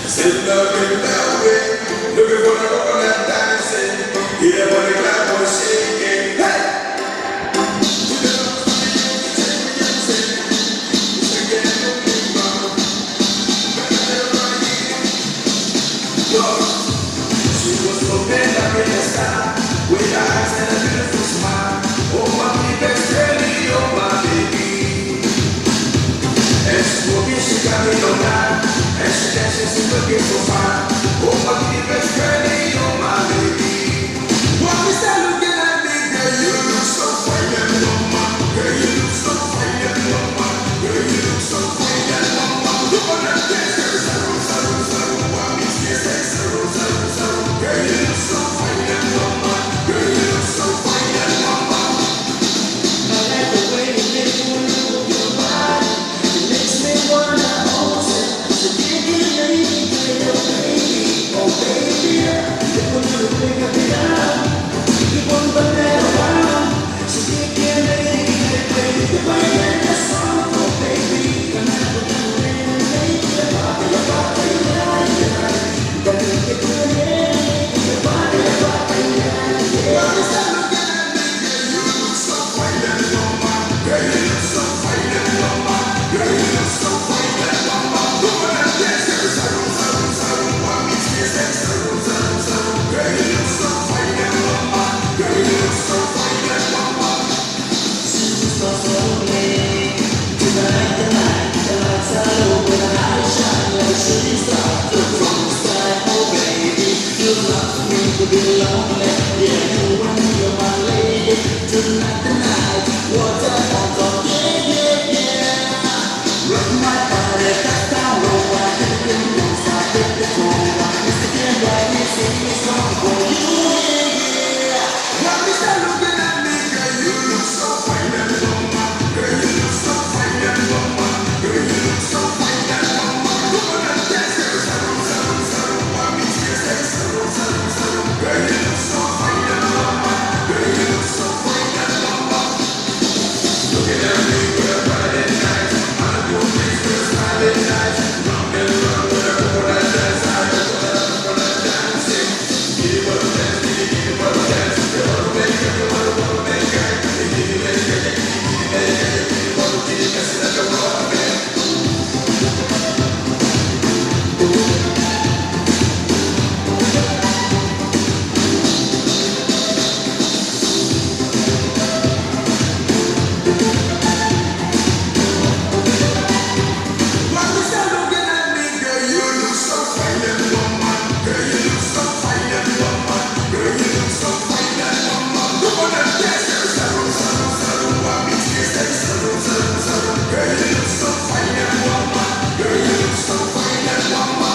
Sitting up in the mountain, looking for the coconut dancing. Yeah, when the clap was shaking. Hey! She was looking up in the sky with eyes and a beautiful smile. Oh, my big girlie, oh, my baby. And she walking, she got me on night. And she dancing, she looking so fine. Oh, my big girlie, oh, my baby. Why is that looking at me, girl? You look so fine and mama. Girl, you look so fine and mama. Girl, you look so fine and mama. Look on that dance, girl. Saru, saru, saru. Why me tears like saru, saru, saru. Girl, you look so fine and mama. Girl, you look so fine and mama. I like the way you make me move your body. It makes me wanna hold it. So give me a lady, little baby, oh baby. You put your ring up it up. You want the metal around. So give me a lady, little baby. The way that the song, oh baby. I'm not gonna do it, baby. Your body, yeah. But you get to the end. Your body, yeah. Why is that looking at me, girl? You look so fine and mama. Girl, you look so fine and mama. Girl, you look so fine and mama. Look on that dance, girl. Saru, saru, saru. Why me tears like saru, saru, saru. Girl, you look so fine and mama. Girl, you look so fine and mama. Superstar slowly. Tonight, the night, the lights are low, and the eyes shine like a shooting star. Look from the sky, oh baby, you love me to be lonely. Yeah, you and me are my lady. Tonight, the night, what I want, oh yeah. Rock my body, cut down low, I hit the moves, I hit the groove. It's the game right, it's a song for you, yeah. Why is that looking at me, girl? You look so fine and mama. Girl, you look so fine and mama. Girl, you look so fine and mama. Look on that dance, girl. Saru, saru, saru. Why me tears like saru, saru, saru. Girl, you look so fine and mama. Girl, you look so fine and mama. Looking at me with a Friday night. On a good place with a Friday night. Round and round with a coconut dance. I just wanna coconut dancing. Give it a dance, give it a dance. You wanna make it, you wanna make it. Give it a dance, give it a dance. You wanna keep it dancing like a rock band. Why is that looking at me, girl? You look so fine and mama. Girl, you look so fine and mama. Girl, you look so fine and mama. Look on that dance, girl. Saru, saru, saru. Why me tears like saru, saru, saru. Girl, you look so fine and mama. Girl, you look so fine and mama.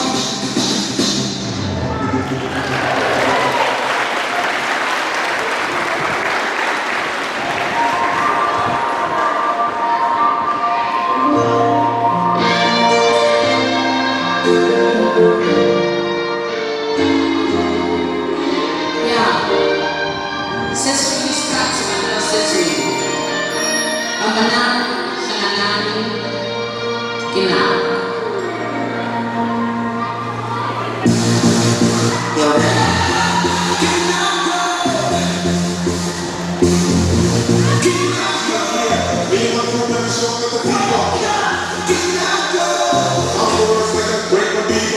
Yeah, since we start to another city, Mabanang sa nanani kinang. Break my beat,